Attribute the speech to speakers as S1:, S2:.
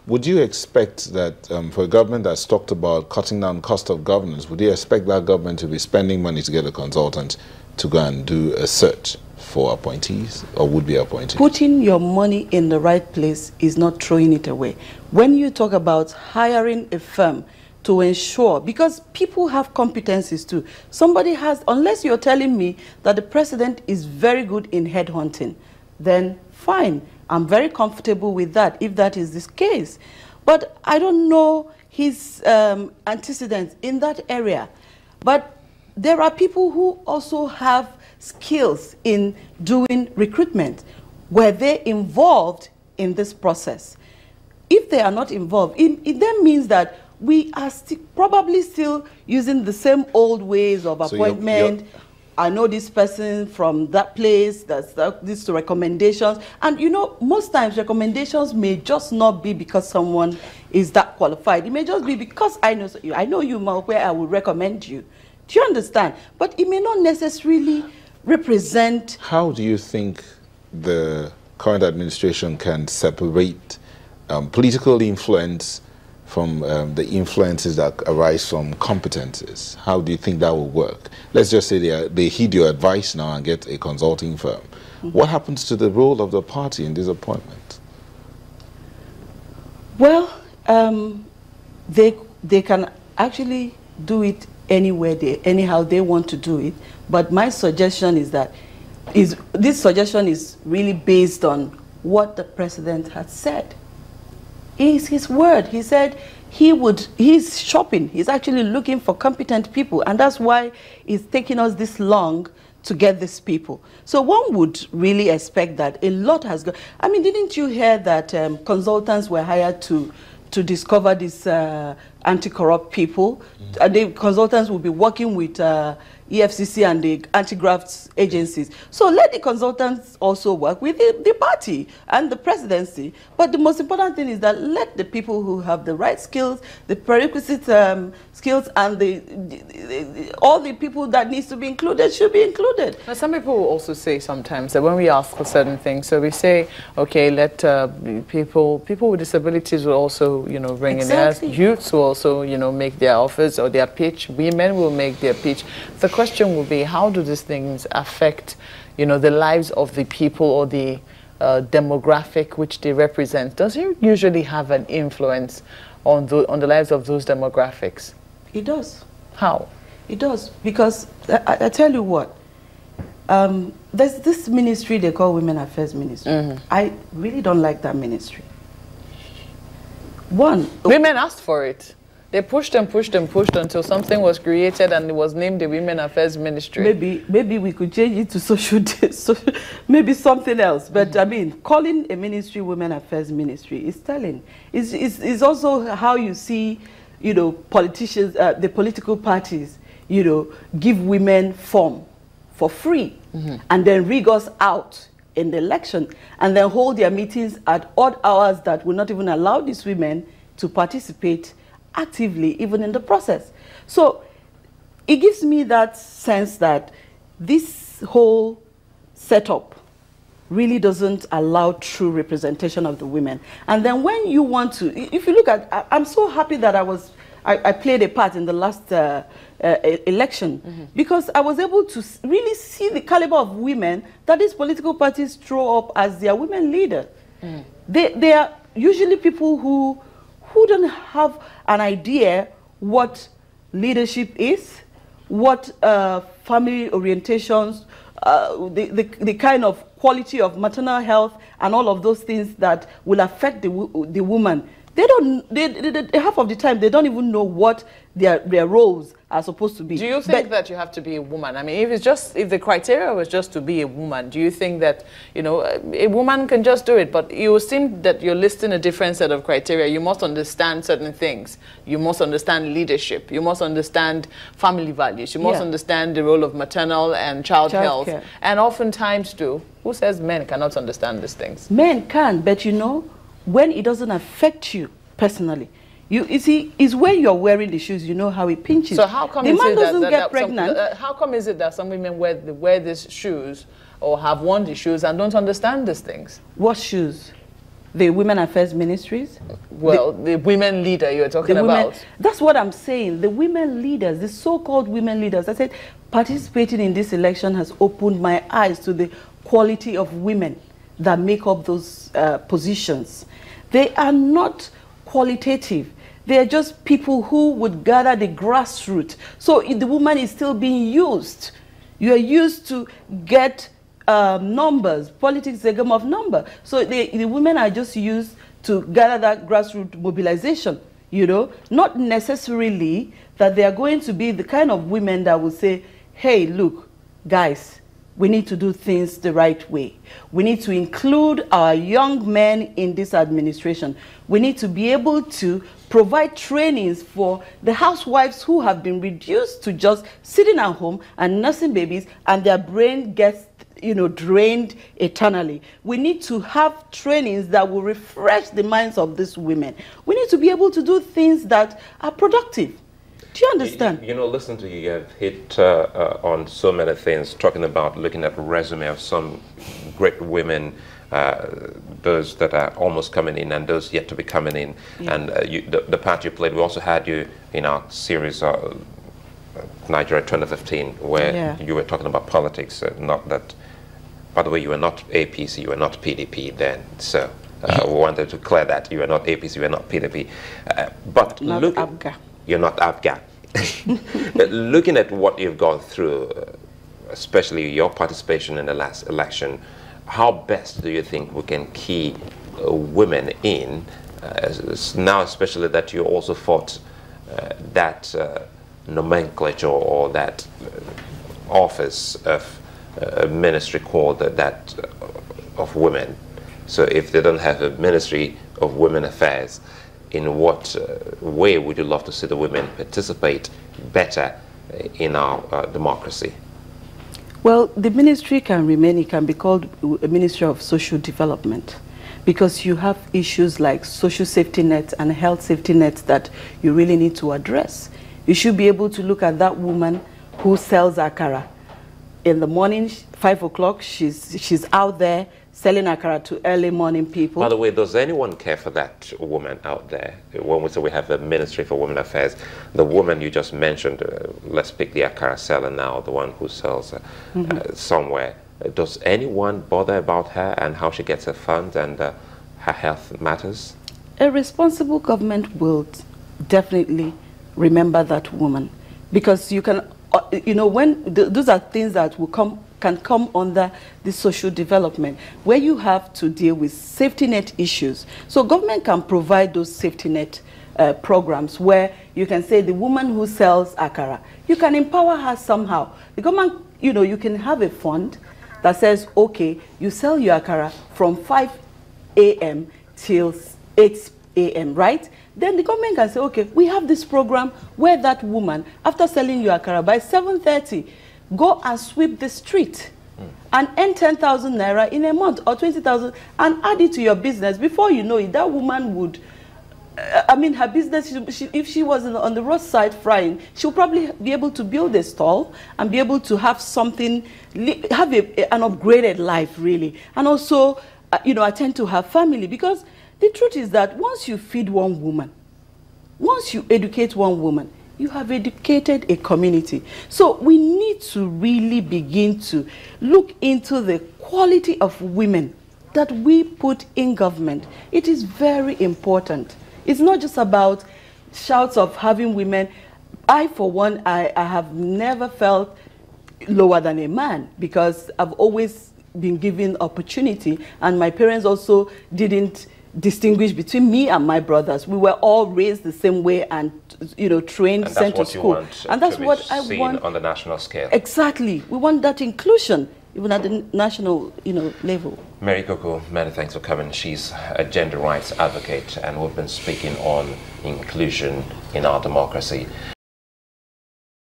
S1: Would you expect that for a government that's talked about cutting down cost of governance, would you expect that government to be spending money to get a consultant to go and do a search for appointees or would-be appointees?
S2: Putting your money in the right place is not throwing it away. When you talk about hiring a firm to ensure, because people have competencies too. Somebody has, unless you're telling me that the president is very good in headhunting, then fine. I'm very comfortable with that, if that is the case. But I don't know his antecedents in that area. But there are people who also have skills in doing recruitment. Were they involved in this process? If they are not involved, it then means that we are probably still using the same old ways of appointment. I know this person from that place, this recommendations. And you know, most times recommendations may just not be because someone is that qualified. It may just be because I know you, where I would recommend you. Do you understand? But it may not necessarily represent.
S1: How do you think the current administration can separate political influence from the influences that arise from competences? How do you think that will work? Let's just say they heed your advice now and get a consulting firm. Mm-hmm. What happens to the role of the party in this appointment?
S2: Well, they can actually do it anywhere anyhow they want to do it. But my suggestion is that this suggestion is really based on what the president has said. It's his word. He said he's shopping. He's actually looking for competent people. And that's why it's taking us this long to get these people. So one would really expect that a lot has gone. I mean, didn't you hear that consultants were hired to discover these anti-corrupt people? Mm. The consultants will be working with EFCC and the anti-graft agencies. So let the consultants also work with the party and the presidency. But the most important thing is that let the people who have the right skills, the prerequisite skills, and all the people that needs to be included should be included.
S3: Now, some people will also say sometimes that when we ask for certain things, so we say, okay, let people with disabilities will also, bring in theirs. Youths will also, make their offers or their pitch. Women will make their pitch. The question will be, how do these things affect, the lives of the people or the demographic which they represent? Does it usually have an influence on the lives of those demographics?
S2: It does.
S3: How?
S2: It does, because I tell you what, there's this ministry they call Women Affairs Ministry. Mm-hmm. I really don't like that ministry.
S3: Women asked for it. They pushed and pushed and pushed until something was created and it was named the Women Affairs Ministry.
S2: Maybe we could change it to maybe something else. But I mean, calling a ministry Women Affairs Ministry is telling. It's also how you see, politicians, the political parties, give women form for free, and then rig us out in the election, and then hold their meetings at odd hours that will not even allow these women to participate actively even in the process. So it gives me that sense that this whole setup really doesn't allow true representation of the women. And then when you want to, if you look at, I'm so happy that I played a part in the last election, because I was able to really see the caliber of women that these political parties throw up as their women leader. They are usually people who don't have an idea what leadership is, what family orientations, the kind of quality of maternal health, and all of those things that will affect the woman. Half of the time, they don't even know what their roles are supposed to be.
S3: Do you think that you have to be a woman? I mean, if the criteria was just to be a woman, do you think that, a woman can just do it? But you seem that you're listing a different set of criteria. You must understand certain things. You must understand leadership. You must understand family values. You must understand the role of maternal and child health. Care. And oftentimes, too, who says men cannot understand these things?
S2: Men can, but when it doesn't affect you personally, you see, it's when you're wearing the shoes, you know how it pinches.
S3: So how come
S2: the man doesn't get pregnant?
S3: How come is it that some women wear these shoes or have worn these shoes and don't understand these things?
S2: What shoes? The Women Affairs Ministries?
S3: Well, the women leader you're talking about.
S2: That's what I'm saying. The women leaders, the so-called women leaders. I said, participating in this election has opened my eyes to the quality of women that make up those positions. They are not qualitative. They are just people who would gather the grassroots. So the woman is still being used. You are used to get numbers. Politics is a game of number. So the women are just used to gather that grassroots mobilization, you know, not necessarily that they are going to be the kind of women that will say, hey, look, guys, we need to do things the right way. We need to include our young men in this administration. We need to be able to provide trainings for the housewives who have been reduced to just sitting at home and nursing babies, and their brain gets, you know, drained eternally. We need to have trainings that will refresh the minds of these women. We need to be able to do things that are productive. Do you understand?
S4: You know, listen to you have hit on so many things, talking about looking at the resume of some great women, those that are almost coming in and those yet to be coming in. Yeah. And the part you played, we also had you in our series, Nigeria 2015, where you were talking about politics, not that. By the way, you were not APC, you were not PDP then, so we wanted to clear that. You are not APC, you are not PDP. But
S2: not
S4: look,
S2: ABGA.
S4: You're not ABGA. But looking at what you've gone through, especially your participation in the last election, how best do you think we can key women in, now especially that you also fought that nomenclature or that office of ministry called that of women. So if they don't have a Ministry of Women Affairs, in what way would you love to see the women participate better in our democracy?
S2: Well, the ministry can remain, it can be called a Ministry of Social Development, because you have issues like social safety nets and health safety nets that you really need to address. You should be able to look at that woman who sells akara. In the morning, 5 o'clock, she's out there selling akara to early morning people.
S4: By the way, does anyone care for that woman out there? When we say we have a Ministry for Women Affairs, the woman you just mentioned, let's pick the akara seller now, the one who sells somewhere. Does anyone bother about her and how she gets her funds and her health matters?
S2: A responsible government will definitely remember that woman, because you can, you know, when those are things that will can come under the social development, where you have to deal with safety net issues. So government can provide those safety net programs where you can say the woman who sells akara, you can empower her somehow. The government, you know, you can have a fund that says, okay, you sell your akara from 5 a.m. till 8 a.m., right? Then the government can say, okay, we have this program where that woman, after selling your akara by 7:30, go and sweep the street and earn 10,000 naira in a month or 20,000 and add it to your business. Before you know it, that woman would, I mean, her business, if she was on the roadside frying, she'll probably be able to build a stall and be able to have something, have an upgraded life, really. And also, you know, attend to her family. Because the truth is that once you feed one woman, once you educate one woman, you have educated a community. So we need to really begin to look into the quality of women that we put in government. It is very important. It's not just about shouts of having women. I, for one, I have never felt lower than a man, because I've always been given opportunity, and my parents also didn't distinguish between me and my brothers. We were all raised the same way and, you know, trained, sent to school.
S4: And that's what I want on the national scale.
S2: Exactly. We want that inclusion, even at the national, you know, level.
S4: Mary Ikoku, many thanks for coming. She's a gender rights advocate, and we've been speaking on inclusion in our democracy.